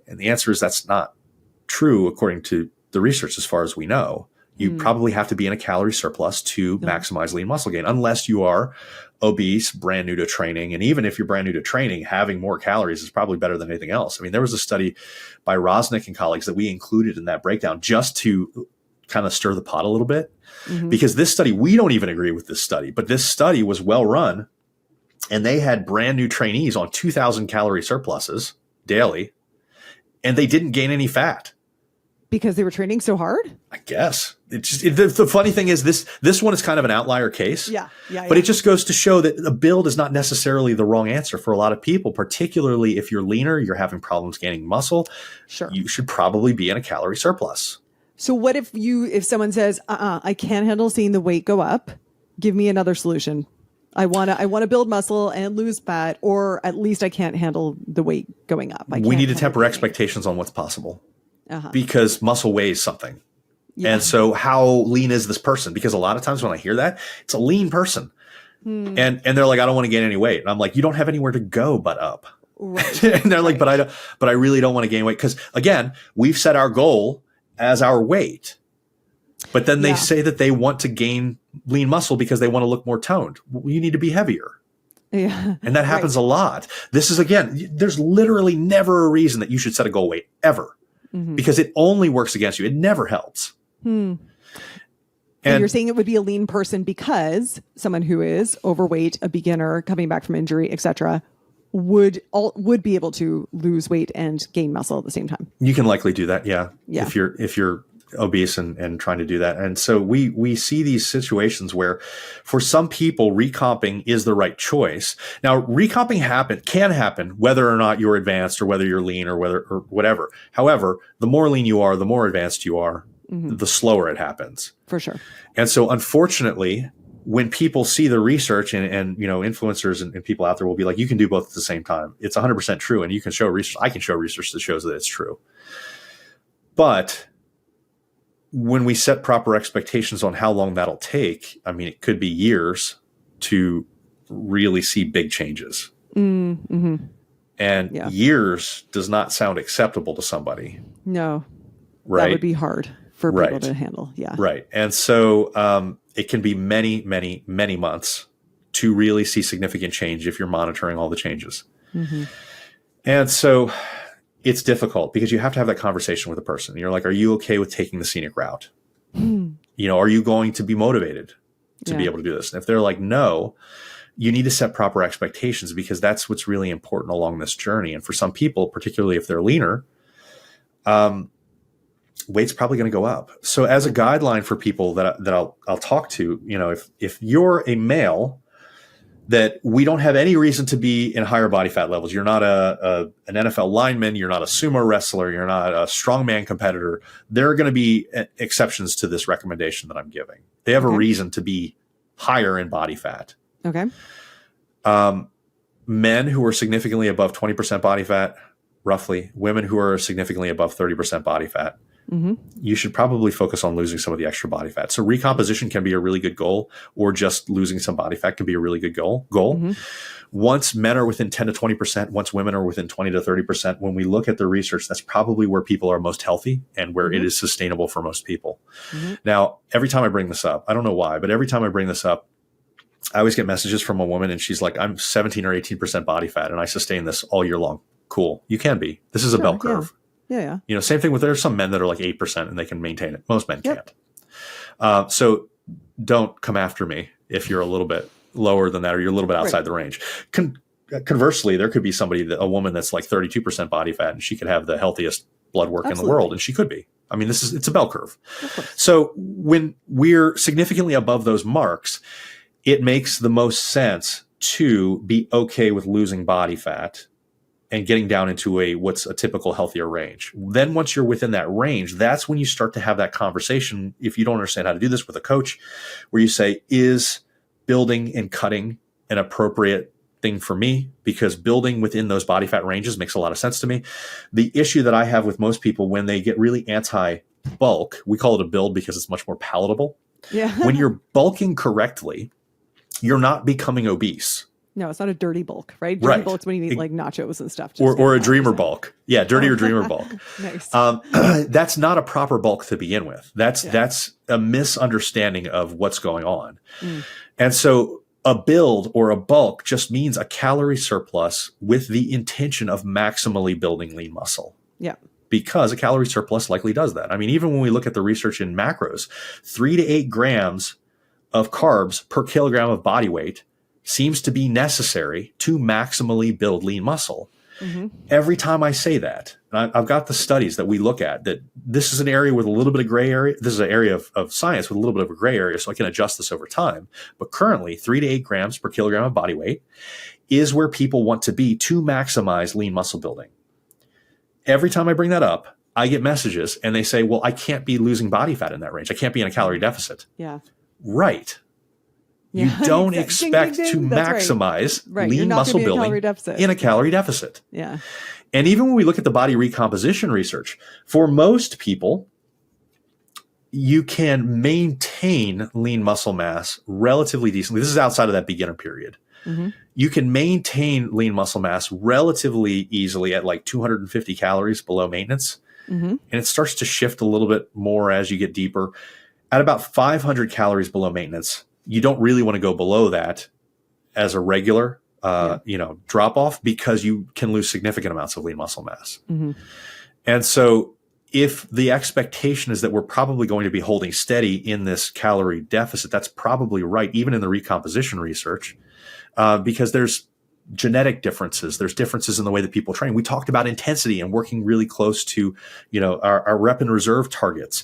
And the answer is that's not true according to the research as far as we know. You probably have to be in a calorie surplus to maximize lean muscle gain, unless you are obese, brand new to training. And even if you're brand new to training, having more calories is probably better than anything else. I mean, there was a study by Rosnick and colleagues that we included in that breakdown just to kind of stir the pot a little bit. Because this study, we don't even agree with this study, but this study was well run and they had brand new trainees on 2,000 calorie surpluses daily, and they didn't gain any fat. Because they were training so hard? I guess. The funny thing is this one is kind of an outlier case. Yeah. But it just goes to show that a build is not necessarily the wrong answer for a lot of people, particularly if you're leaner, you're having problems gaining muscle. Sure. You should probably be in a calorie surplus. So what if someone says, I can't handle seeing the weight go up, give me another solution. I want to build muscle and lose fat, or at least I can't handle the weight going up. We need to temper expectations on what's possible. Because muscle weighs something. And so how lean is this person? Because a lot of times when I hear that, it's a lean person. And they're like, I don't want to gain any weight. And I'm like, you don't have anywhere to go but up. Right. And they're like, but I really don't want to gain weight. Because again, we've set our goal as our weight. But then they say that they want to gain lean muscle because they want to look more toned. Well, you need to be heavier. Yeah. And that happens a lot. This is, again, there's literally never a reason that you should set a goal weight ever. Because it only works against you. It never helps. And you're saying it would be a lean person because someone who is overweight, a beginner coming back from injury, etc., would be able to lose weight and gain muscle at the same time. You can likely do that, yeah. If you're obese and trying to do that. And so we see these situations where for some people, recomping is the right choice. Now, recomping can happen whether or not you're advanced or whether you're lean or whatever. However, the more lean you are, the more advanced you are, the slower it happens. For sure. And so unfortunately, when people see the research and influencers and people out there will be like, you can do both at the same time. It's 100% true. And you can show research. I can show research that shows that it's true. But when we set proper expectations on how long that'll take, I mean, it could be years to really see big changes. And years does not sound acceptable to somebody. No. Right. That would be hard for people to handle. Yeah. Right. And so it can be many, many, many months to really see significant change if you're monitoring all the changes. And so it's difficult because you have to have that conversation with a person. You're like, are you okay with taking the scenic route? Are you going to be motivated to be able to do this? And if they're like, no, you need to set proper expectations, because that's what's really important along this journey. And for some people, particularly if they're leaner, weight's probably going to go up. So as a guideline for people that I'll talk to, if you're a male that we don't have any reason to be in higher body fat levels, you're not an NFL lineman, you're not a sumo wrestler, you're not a strongman competitor, there are going to be exceptions to this recommendation that I'm giving. They have a reason to be higher in body fat. Okay. Men who are significantly above 20% body fat, roughly, women who are significantly above 30% body fat, you should probably focus on losing some of the extra body fat. So recomposition can be a really good goal, or just losing some body fat can be a really good goal. Once men are within 10 to 20%, once women are within 20 to 30%, when we look at the research, that's probably where people are most healthy and where it is sustainable for most people. Now, every time I bring this up, I don't know why, but every time I bring this up, I always get messages from a woman and she's like, I'm 17 or 18% body fat and I sustain this all year long. Cool. You can be. This is a bell curve. Yeah. Same thing with, there's some men that are like 8% and they can maintain it. Most men can't. So don't come after me if you're a little bit lower than that, or you're a little bit outside the range. Conversely, there could be a woman that's like 32% body fat and she could have the healthiest blood work in the world, and she could be. I mean, it's a bell curve. So when we're significantly above those marks, it makes the most sense to be okay with losing body fat and getting down into what's a typical healthier range. Then once you're within that range, that's when you start to have that conversation, if you don't understand how to do this, with a coach, where you say, is building and cutting an appropriate thing for me? Because building within those body fat ranges makes a lot of sense to me. The issue that I have with most people when they get really anti-bulk, we call it a build because it's much more palatable. When you're bulking correctly, you're not becoming obese. No, it's not a dirty bulk, right? Dirty bulk's when you eat like nachos and stuff. Or a dreamer bulk. Yeah, dirty or dreamer bulk. Nice. That's not a proper bulk to begin with. That's a misunderstanding of what's going on. And so a build or a bulk just means a calorie surplus with the intention of maximally building lean muscle. Yeah. Because a calorie surplus likely does that. I mean, even when we look at the research in macros, 3 to 8 grams of carbs per kilogram of body weight seems to be necessary to maximally build lean muscle. Every time I say that, and I've got the studies that we look at, that this is an area with a little bit of gray area. This is an area of science with a little bit of a gray area, so I can adjust this over time. But currently, 3 to 8 grams per kilogram of body weight is where people want to be to maximize lean muscle building. Every time I bring that up, I get messages and they say, well, I can't be losing body fat in that range. I can't be in a calorie deficit. Yeah. Right. You don't expect to maximize lean muscle building in a calorie deficit. Yeah. And even when we look at the body recomposition research, for most people, you can maintain lean muscle mass relatively decently. This is outside of that beginner period. You can maintain lean muscle mass relatively easily at like 250 calories below maintenance. And it starts to shift a little bit more as you get deeper. At about 500 calories below maintenance, you don't really want to go below that as a regular, drop off, because you can lose significant amounts of lean muscle mass. And so if the expectation is that we're probably going to be holding steady in this calorie deficit, that's probably right, even in the recomposition research, because there's genetic differences. There's differences in the way that people train. We talked about intensity and working really close to, our rep and reserve targets.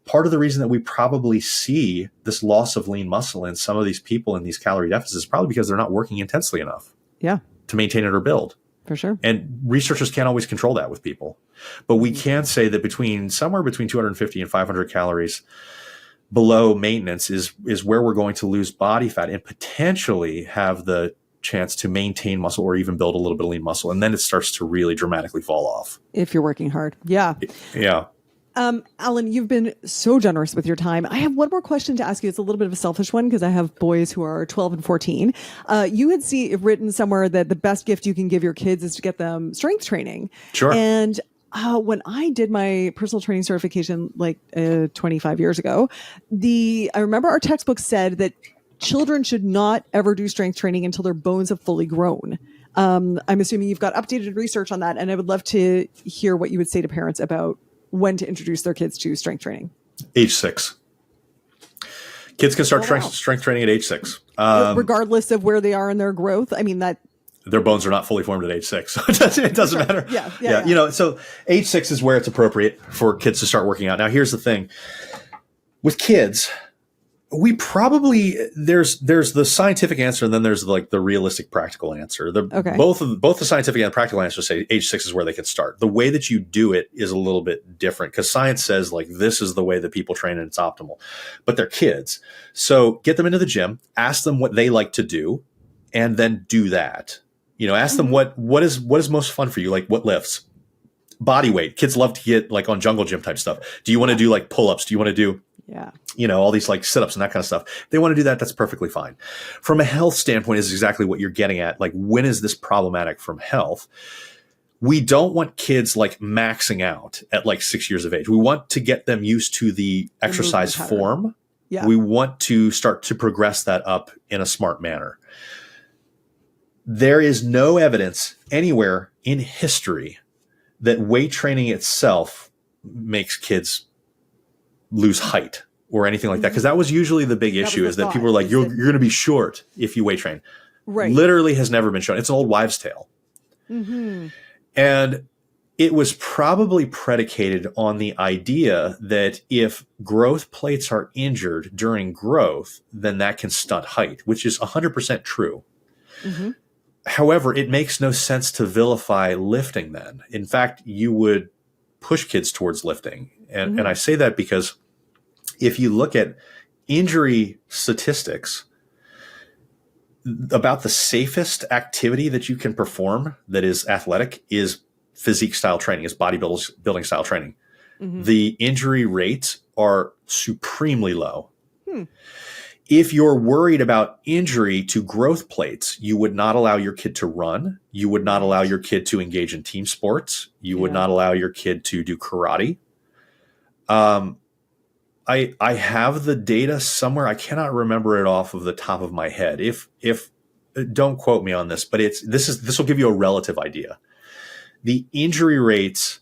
Part of the reason that we probably see this loss of lean muscle in some of these people in these calorie deficits is probably because they're not working intensely enough to maintain it or build. For sure. And researchers can't always control that with people. But we can say that somewhere between 250 and 500 calories below maintenance is where we're going to lose body fat and potentially have the chance to maintain muscle or even build a little bit of lean muscle. And then it starts to really dramatically fall off. If you're working hard. Yeah. Yeah. Allan, you've been so generous with your time. I have one more question to ask you. It's a little bit of a selfish one because I have boys who are 12 and 14. You had written somewhere that the best gift you can give your kids is to get them strength training. Sure. And when I did my personal training certification 25 years ago, I remember our textbook said that children should not ever do strength training until their bones have fully grown. I'm assuming you've got updated research on that, and I would love to hear what you would say to parents about when to introduce their kids to strength training. Age 6. Kids can start strength training at age 6. regardless of where they are in their growth. I mean, that their bones are not fully formed at age 6. So it doesn't matter. Yeah. You know, so age 6 is where it's appropriate for kids to start working out. Now, here's the thing with kids, we probably, there's the scientific answer, and then there's like the realistic practical answer. Both the scientific and practical answers say age 6 is where they can start. The way that you do it is a little bit different because science says like this is the way that people train and it's optimal, but they're kids. So get them into the gym, ask them what they like to do, and then do that. You know, ask them what is most fun for you, like what lifts, body weight. Kids love to get like on jungle gym type stuff. Do you want to do like pull-ups? Do you want to do you know, all these like sit-ups and that kind of stuff? If they want to do that, that's perfectly fine. From a health standpoint is exactly what you're getting at. Like, when is this problematic from health? We don't want kids like maxing out at like 6 years of age. We want to get them used to the exercise form. Yeah. We want to start to progress that up in a smart manner. There is no evidence anywhere in history that weight training itself makes kids lose height or anything like that. Because that was usually the big issue, is that people were like, you're going to be short if you weight train. Right. Literally has never been shown. It's an old wives' tale. And it was probably predicated on the idea that if growth plates are injured during growth, then that can stunt height, which is 100% true. However, it makes no sense to vilify lifting then. In fact, you would push kids towards lifting. And I say that because if you look at injury statistics, about the safest activity that you can perform that is athletic is physique style training, is bodybuilding style training. The injury rates are supremely low. If you're worried about injury to growth plates, you would not allow your kid to run. You would not allow your kid to engage in team sports. You would not allow your kid to do karate. I have the data somewhere. I cannot remember it off of the top of my head. If don't quote me on this, but this will give you a relative idea. The injury rates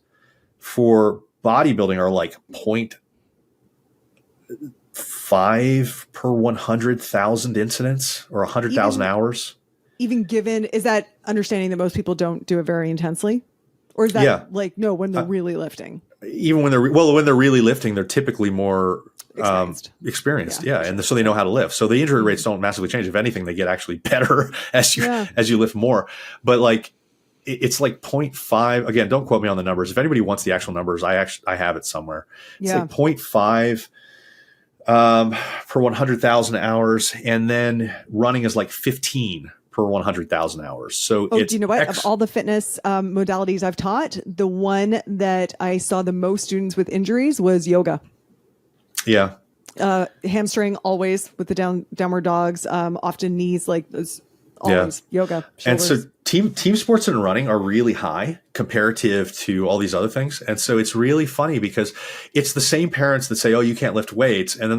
for bodybuilding are like 0.5 per 100,000 incidents or 100,000 hours. Even given, is that understanding that most people don't do it very intensely? Or is that like, no, when they're really lifting? Even when they're really lifting, they're typically more experienced. Yeah. And so they know how to lift. So the injury rates don't massively change. If anything, they get actually better as you lift more. But like, it's like 0.5. Again, don't quote me on the numbers. If anybody wants the actual numbers, I have it somewhere. It's like 0.5 per 100,000 hours. And then running is like 15 per 100,000 hours. So do you know what? Of all the fitness modalities I've taught, the one that I saw the most students with injuries was yoga. Yeah. Hamstring always with the downward dogs, often knees, like those, always yoga. Shoulders. And so team sports and running are really high comparative to all these other things. And so it's really funny because it's the same parents that say, oh, you can't lift weights. And then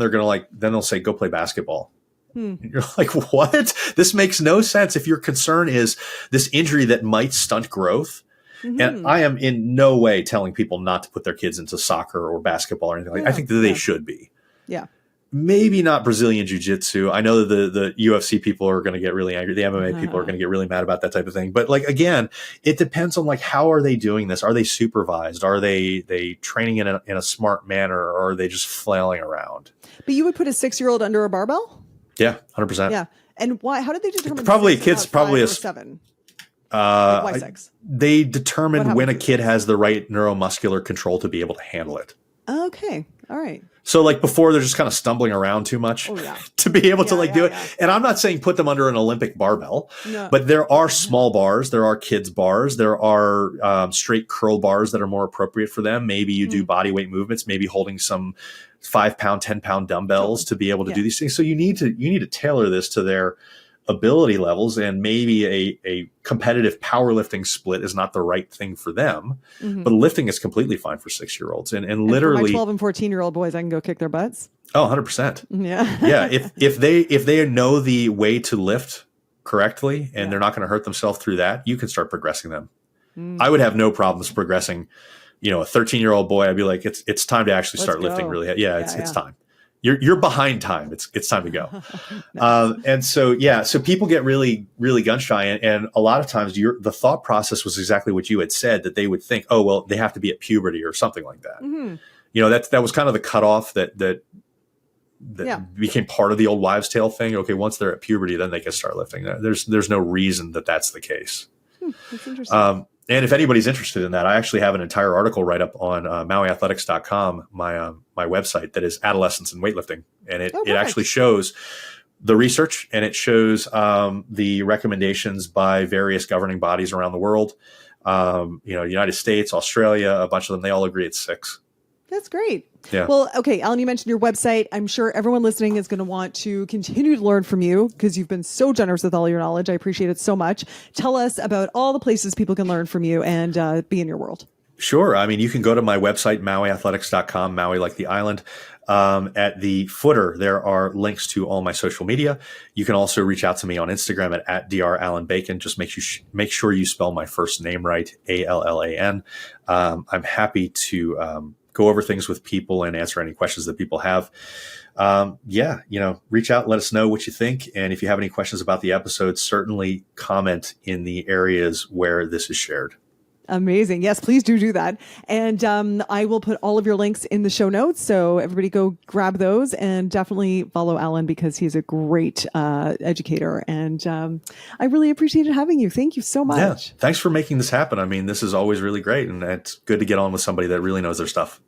they'll say, go play basketball. You're like, what? This makes no sense if your concern is this injury that might stunt growth. And I am in no way telling people not to put their kids into soccer or basketball or anything like that. I think that they should be. Yeah. Maybe not Brazilian jiu-jitsu. I know that the UFC people are going to get really angry. The MMA people are going to get really mad about that type of thing. But like, again, it depends on like, how are they doing this? Are they supervised? Are they training in a smart manner, or are they just flailing around? But you would put a 6-year-old under a barbell? Yeah, 100%. Yeah. And why? How did they determine? Probably kids, probably 7. Why 6? They determined when a kid has the right neuromuscular control to be able to handle it. Okay. All right. So like before, they're just kind of stumbling around too much to be able to do it. And I'm not saying put them under an Olympic barbell, but there are small bars. There are kids bars. There are straight curl bars that are more appropriate for them. Maybe you do body weight movements, maybe holding some 5-pound, 10-pound dumbbells to be able to do these things. So you need to tailor this to their ability levels, and maybe a competitive powerlifting split is not the right thing for them, but lifting is completely fine for 6-year-olds. And literally for my 12 and 14-year-old boys, I can go kick their butts. Oh, 100%. Yeah. If they know the way to lift correctly and they're not going to hurt themselves through that, you can start progressing them. I would have no problems progressing, a 13-year-old boy. I'd be like, it's time to actually start lifting really. It's time. You're behind time. It's time to go. And so, so people get really, really gun shy. And a lot of times the thought process was exactly what you had said, that they would think, oh, well, they have to be at puberty or something like that. Mm-hmm. That was kind of the cutoff that became part of the old wives' tale thing. Okay, once they're at puberty, then they can start lifting. There's no reason that that's the case. That's interesting. And if anybody's interested in that, I actually have an entire article right up on MauiAthletics.com, my website, that is adolescence and weightlifting. And it actually shows the research, and it shows the recommendations by various governing bodies around the world. United States, Australia, a bunch of them, they all agree it's 6. That's great. Yeah. Well, okay, Allan, you mentioned your website. I'm sure everyone listening is going to want to continue to learn from you because you've been so generous with all your knowledge. I appreciate it so much. Tell us about all the places people can learn from you and be in your world. Sure. I mean, you can go to my website, MauiAthletics.com, Maui like the island. At the footer, there are links to all my social media. You can also reach out to me on Instagram at Dr. Allan Bacon. Just make sure you spell my first name right, Allan. I'm happy to go over things with people and answer any questions that people have. Reach out, let us know what you think. And if you have any questions about the episode, certainly comment in the areas where this is shared. Amazing. Yes, please do that. And I will put all of your links in the show notes. So everybody go grab those and definitely follow Allan because he's a great educator. And I really appreciated having you. Thank you so much. Yeah, thanks for making this happen. I mean, this is always really great. And it's good to get on with somebody that really knows their stuff.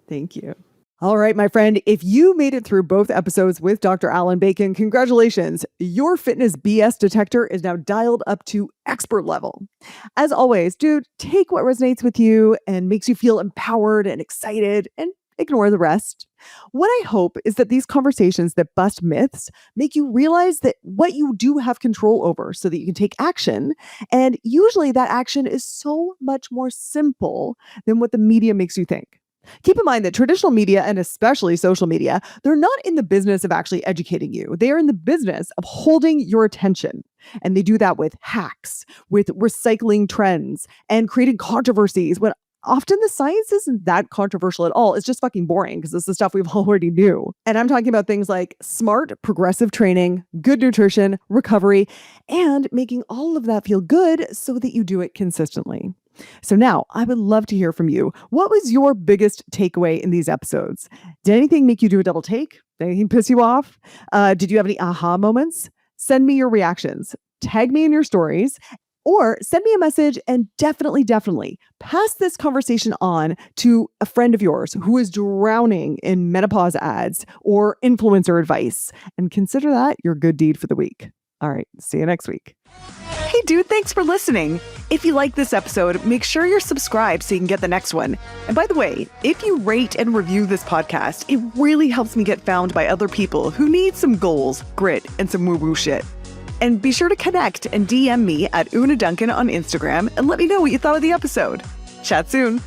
Thank you. All right, my friend, if you made it through both episodes with Dr. Allan Bacon, congratulations. Your fitness BS detector is now dialed up to expert level. As always, dude, take what resonates with you and makes you feel empowered and excited and ignore the rest. What I hope is that these conversations that bust myths make you realize that what you do have control over so that you can take action. And usually that action is so much more simple than what the media makes you think. Keep in mind that traditional media, and especially social media, they're not in the business of actually educating you. They are in the business of holding your attention. And they do that with hacks, with recycling trends, and creating controversies when often the science isn't that controversial at all. It's just fucking boring because it's the stuff we've already knew. And I'm talking about things like smart, progressive training, good nutrition, recovery, and making all of that feel good so that you do it consistently. So now I would love to hear from you. What was your biggest takeaway in these episodes? Did anything make you do a double take? Did anything piss you off? Did you have any aha moments? Send me your reactions. Tag me in your stories or send me a message and definitely pass this conversation on to a friend of yours who is drowning in menopause ads or influencer advice and consider that your good deed for the week. All right, see you next week. Hey dude, thanks for listening. If you like this episode, make sure you're subscribed so you can get the next one. And by the way, if you rate and review this podcast, it really helps me get found by other people who need some goals, grit, and some woo-woo shit. And be sure to connect and DM me at Una Duncan on Instagram and let me know what you thought of the episode. Chat soon.